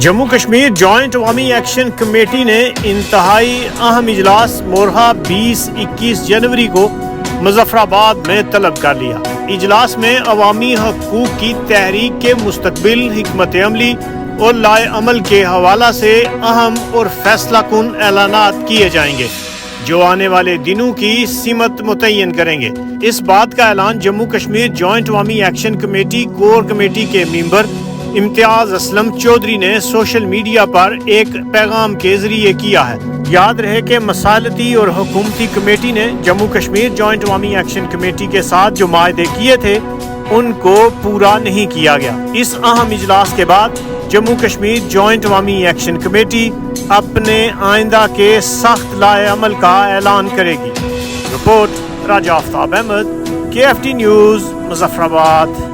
Jammu Kashmir joint عوامی action committee نے انتہائی اہم اجلاس مورخہ 20-21 جنوری کو مظفر آباد میں طلب کر لیا۔ اجلاس میں عوامی حقوق کی تحریک کے مستقبل، حکمت عملی اور لائے عمل کے حوالہ سے اہم اور فیصلہ کن اعلانات کیے جائیں گے جو آنے والے دنوں کی سمت متعین کریں گے۔ اس بات کا اعلان جموں کشمیر جوائنٹ عوامی ایکشن کمیٹی کور کمیٹی کے ممبر امتیاز اسلم چودھری نے سوشل میڈیا پر ایک پیغام کے ذریعے کیا ہے۔ یاد رہے کہ مسالتی اور حکومتی کمیٹی نے جموں کشمیر جوائنٹ عوامی ایکشن کمیٹی کے ساتھ جو معاہدے کیے تھے ان کو پورا نہیں کیا گیا۔ اس اہم اجلاس کے بعد جموں کشمیر جوائنٹ عوامی ایکشن کمیٹی اپنے آئندہ کے سخت لائے عمل کا اعلان کرے گی۔ رپورٹ راجہ آفتاب احمد، KFT نیوز، مظفر آباد۔